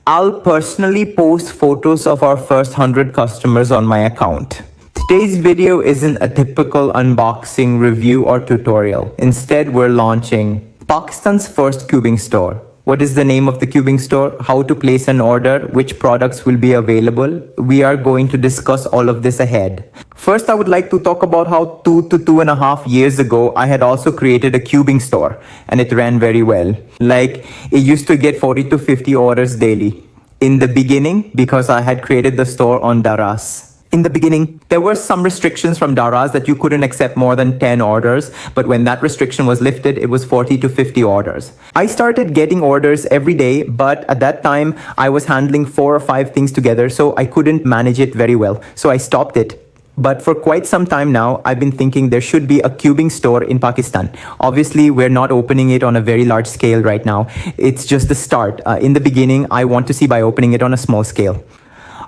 I'll personally post photos of our first 100 customers on my account. Today's video isn't a typical unboxing, review or tutorial. Instead, we're launching Pakistan's first cubing store. What is the name of the cubing store? How to place an order? Which products will be available? We are going to discuss all of this ahead. First, I would like to talk about how 2 to 2.5 years ago, I had also created a cubing store and it ran very well. Like, it used to get 40 to 50 orders daily. In the beginning, because I had created the store on Daras. In the beginning, there were some restrictions from Daras that you couldn't accept more than 10 orders, but when that restriction was lifted, it was 40 to 50 orders. I started getting orders every day, but at that time, I was handling 4 or 5 things together, so I couldn't manage it very well. So I stopped it. But for quite some time now, I've been thinking there should be a cubing store in Pakistan. Obviously, we're not opening it on a very large scale right now. It's just the start. In the beginning, I want to see by opening it on a small scale.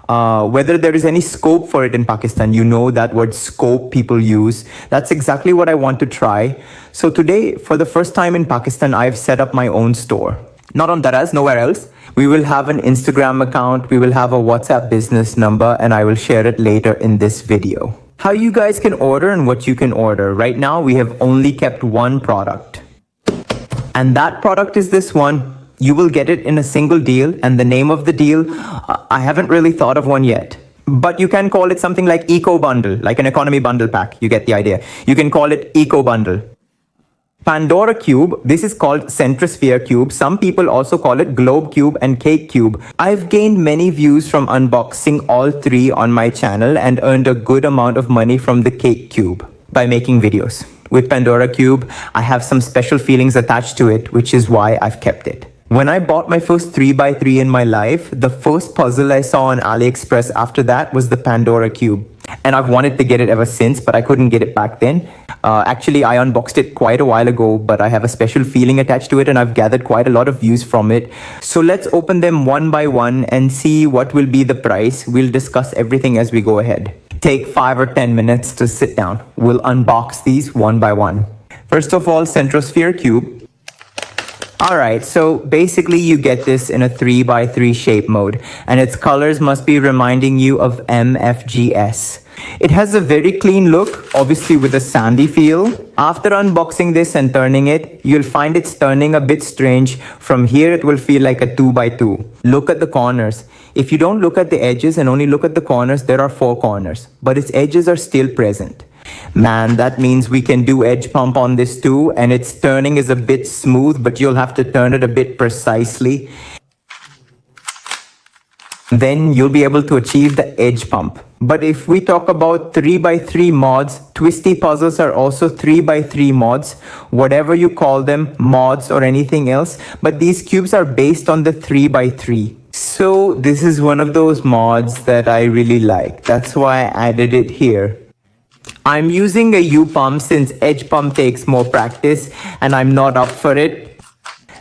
Whether there is any scope for it in Pakistan, you know that word scope people use. That's exactly what I want to try. So today, for the first time in Pakistan, I've set up my own store. Not on Daraz, nowhere else. We will have an Instagram account, we will have a WhatsApp business number, and I will share it later in this video. How you guys can order and what you can order. Right now, we have only kept one product. And that product is this one. You will get it in a single deal, and the name of the deal, I haven't really thought of one yet. But you can call it something like Eco Bundle, like an economy bundle pack. You get the idea. You can call it Eco Bundle. Pandora Cube, this is called Centrosphere Cube. Some people also call it Globe Cube and Cake Cube. I've gained many views from unboxing all three on my channel and earned a good amount of money from the Cake Cube by making videos. With Pandora Cube, I have some special feelings attached to it, which is why I've kept it. When I bought my first 3x3 in my life, the first puzzle I saw on AliExpress after that was the Pandora Cube. And I've wanted to get it ever since, but I couldn't get it back then. Actually, I unboxed it quite a while ago, but I have a special feeling attached to it and I've gathered quite a lot of views from it. So let's open them one by one and see what will be the price. We'll discuss everything as we go ahead. Take 5 or 10 minutes to sit down. We'll unbox these one by one. First of all, Centrosphere Cube. Alright, so basically you get this in a 3x3 shape mode, and its colors must be reminding you of MFGS. It has a very clean look, obviously with a sandy feel. After unboxing this and turning it, you'll find it's turning a bit strange. From here it will feel like a 2x2. Look at the corners. If you don't look at the edges and only look at the corners, there are 4 corners, but its edges are still present. Man, that means we can do edge pump on this too, and its turning is a bit smooth, but you'll have to turn it a bit precisely. Then you'll be able to achieve the edge pump. But if we talk about 3x3 mods, twisty puzzles are also 3x3 mods, whatever you call them, mods or anything else, but these cubes are based on the 3x3. So this is one of those mods that I really like. That's why I added it here. I'm using a U-pump since edge pump takes more practice and I'm not up for it.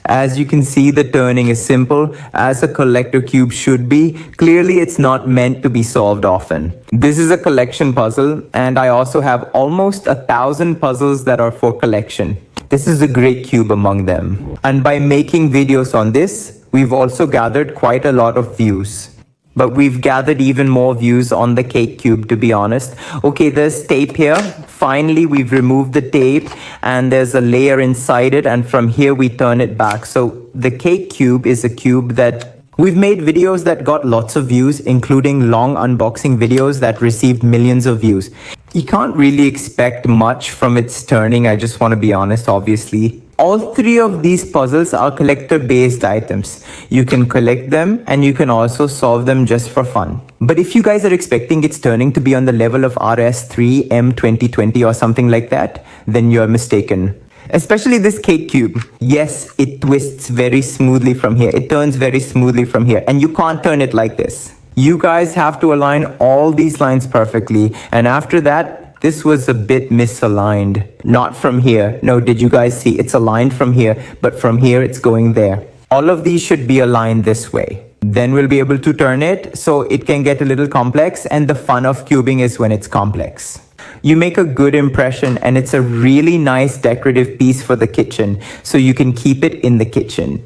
As you can see, the turning is simple, as a collector cube should be. Clearly, it's not meant to be solved often. This is a collection puzzle, and I also have almost 1,000 puzzles that are for collection. This is a great cube among them. And by making videos on this, we've also gathered quite a lot of views. But we've gathered even more views on the Cake Cube, to be honest. Okay, there's tape here. Finally, we've removed the tape and there's a layer inside it, and from here we turn it back. So the Cake Cube is a cube that we've made videos that got lots of views, including long unboxing videos that received millions of views. You can't really expect much from its turning, I just want to be honest, obviously. All 3 of these puzzles are collector-based items. You can collect them and you can also solve them just for fun. But if you guys are expecting its turning to be on the level of RS3 M2020 or something like that, then you're mistaken. Especially this Cake Cube. Yes, it twists very smoothly from here. It turns very smoothly from here. And you can't turn it like this. You guys have to align all these lines perfectly. And after that, this was a bit misaligned. Not from here. No, did you guys see? It's aligned from here, but from here it's going there. All of these should be aligned this way. Then we'll be able to turn it so it can get a little complex, and the fun of cubing is when it's complex. You make a good impression, and it's a really nice decorative piece for the kitchen, so you can keep it in the kitchen.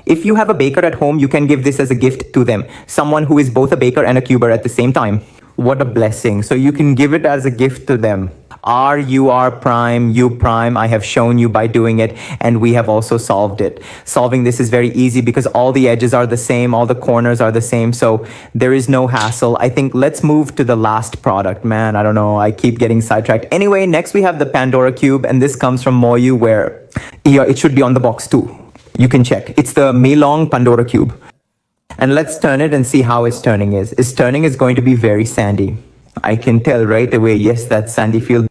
If you have a baker at home, you can give this as a gift to them. Someone who is both a baker and a cuber at the same time. What a blessing. So you can give it as a gift to them. R, U, R prime, U prime, I have shown you by doing it, and we have also solved it. Solving this is very easy because all the edges are the same, all the corners are the same, so there is no hassle. I think let's move to the last product. Man, I don't know, I keep getting sidetracked. Anyway, next we have the Pandora cube, and this comes from Moyu, where yeah, it should be on the box too. You can check. It's the Melong Pandora cube. And let's turn it and see how its turning is. Its turning is going to be very sandy. I can tell right away, yes, that sandy feel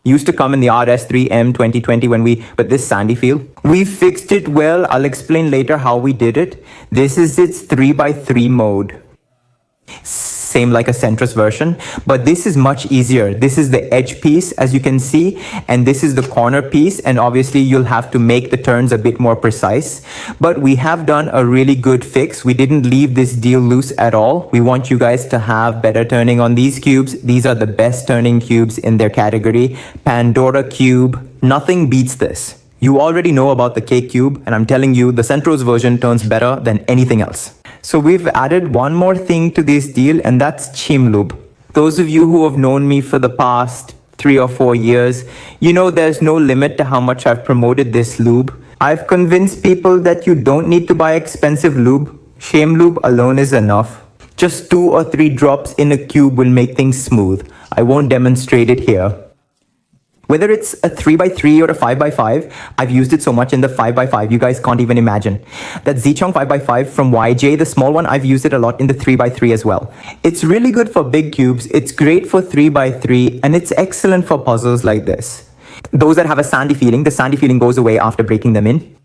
used to come in the RS3M 2020 but this sandy feel. We fixed it well. I'll explain later how we did it. This is its 3x3 mode. Same like a centrist version, but this is much easier. This is the edge piece, as you can see, and this is the corner piece, and obviously you'll have to make the turns a bit more precise. But we have done a really good fix. We didn't leave this deal loose at all. We want you guys to have better turning on these cubes. These are the best turning cubes in their category. Pandora cube, nothing beats this. You already know about the K cube, and I'm telling you, the Centros version turns better than anything else. So we've added one more thing to this deal, and that's Chiem Lube. Those of you who have known me for the past 3 or 4 years, you know there's no limit to how much I've promoted this lube. I've convinced people that you don't need to buy expensive lube. Chiem Lube alone is enough. Just 2 or 3 drops in a cube will make things smooth. I won't demonstrate it here. Whether it's a 3x3 or a 5x5, I've used it so much in the 5x5, you guys can't even imagine. That Zichong 5x5 from YJ, the small one, I've used it a lot in the 3x3 as well. It's really good for big cubes, it's great for 3x3, and it's excellent for puzzles like this. Those that have a sandy feeling, the sandy feeling goes away after breaking them in.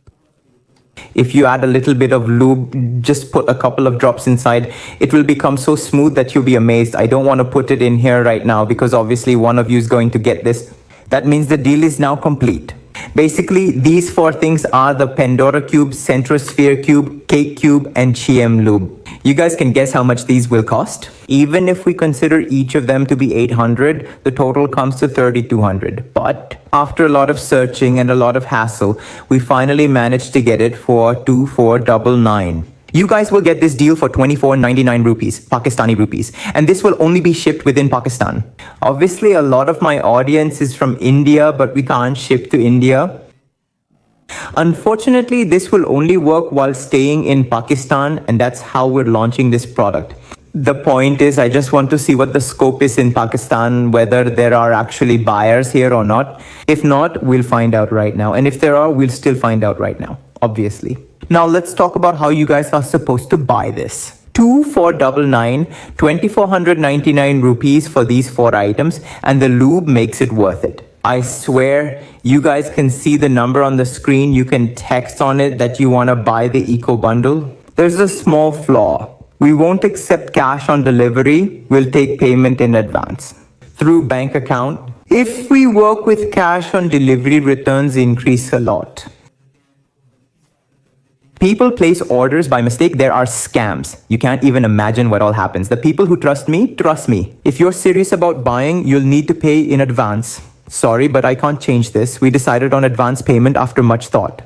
If you add a little bit of lube, just put a couple of drops inside, it will become so smooth that you'll be amazed. I don't want to put it in here right now because obviously one of you is going to get this. That means the deal is now complete. Basically, these 4 things are the Pandora cube, Centrosphere cube, Cake cube, and Chiem Lube. You guys can guess how much these will cost. Even if we consider each of them to be 800, the total comes to 3,200. But after a lot of searching and a lot of hassle, we finally managed to get it for 2,499. You guys will get this deal for 24.99 rupees, Pakistani rupees, and this will only be shipped within Pakistan. Obviously, a lot of my audience is from India, but we can't ship to India. Unfortunately, this will only work while staying in Pakistan, and that's how we're launching this product. The point is, I just want to see what the scope is in Pakistan, whether there are actually buyers here or not. If not, we'll find out right now. And if there are, we'll still find out right now, obviously. Now let's talk about how you guys are supposed to buy this. 2,499, 2,499 rupees for these 4 items, and the lube makes it worth it. I swear, you guys can see the number on the screen. You can text on it that you want to buy the eco bundle. There's a small flaw. We won't accept cash on delivery. We'll take payment in advance through bank account. If we work with cash on delivery, returns increase a lot. People place orders by mistake. There are scams. You can't even imagine what all happens. The people who trust me, trust me. If you're serious about buying, you'll need to pay in advance. Sorry, but I can't change this. We decided on advance payment after much thought.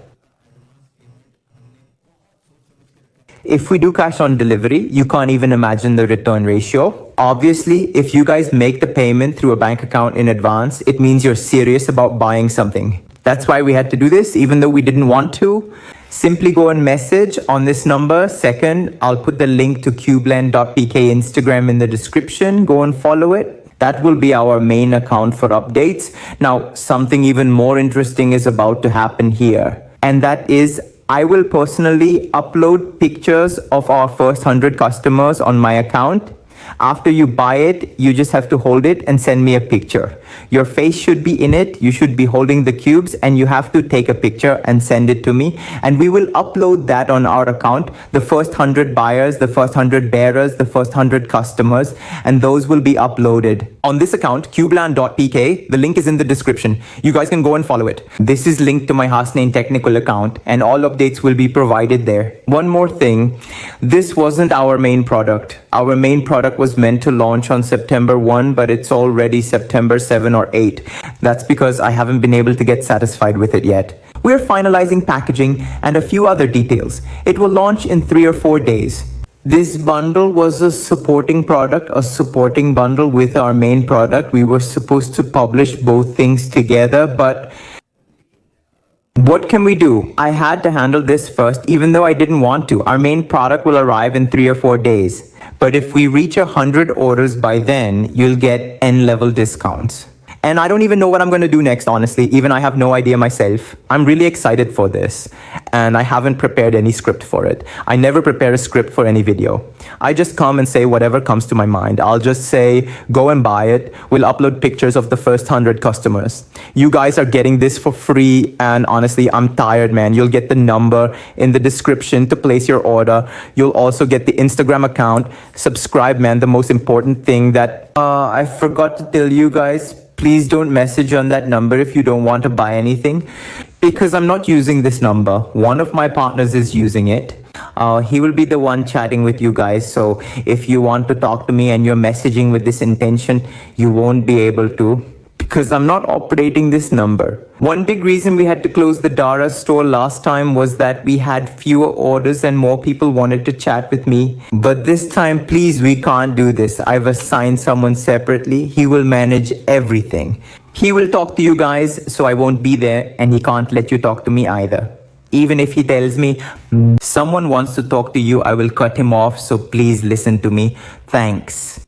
If we do cash on delivery, you can't even imagine the return ratio. Obviously, if you guys make the payment through a bank account in advance, it means you're serious about buying something. That's why we had to do this, even though we didn't want to. Simply go and message on this number. Second, I'll put the link to cubeland.pk Instagram in the description. Go and follow it. That will be our main account for updates. Now, something even more interesting is about to happen here. And that is, I will personally upload pictures of our first 100 customers on my account. After you buy it, you just have to hold it and send me a picture. Your face should be in it. You should be holding the cubes and you have to take a picture and send it to me. And we will upload that on our account. The first 100 buyers, the first 100 bearers, the first 100 customers, and those will be uploaded. On this account, cubeland.pk, the link is in the description. You guys can go and follow it. This is linked to my Hasnain technical account and all updates will be provided there. One more thing, this wasn't our main product. Our main product was meant to launch on September 1, but it's already September 7 or 8. That's because I haven't been able to get satisfied with it yet. We're finalizing packaging and a few other details. It will launch in 3 or 4 days. This bundle was a supporting product, a supporting bundle with our main product. We were supposed to publish both things together, but what can we do? I had to handle this first, even though I didn't want to. Our main product will arrive in 3 or 4 days. But if we reach 100 orders by then, you'll get N-level discounts. And I don't even know what I'm going to do next, honestly. Even I have no idea myself. I'm really excited for this. And I haven't prepared any script for it. I never prepare a script for any video. I just come and say whatever comes to my mind. I'll just say, go and buy it. We'll upload pictures of the first 100 customers. You guys are getting this for free. And honestly, I'm tired, man. You'll get the number in the description to place your order. You'll also get the Instagram account. Subscribe, man. The most important thing that I forgot to tell you guys. Please don't message on that number if you don't want to buy anything, because I'm not using this number. One of my partners is using it. He will be the one chatting with you guys. So if you want to talk to me and you're messaging with this intention, you won't be able to, because I'm not operating this number. One big reason we had to close the Dara store last time was that we had fewer orders and more people wanted to chat with me. But this time, please, we can't do this. I've assigned someone separately. He will manage everything. He will talk to you guys, so I won't be there, and he can't let you talk to me either. Even if he tells me someone wants to talk to you, I will cut him off. So please listen to me. Thanks.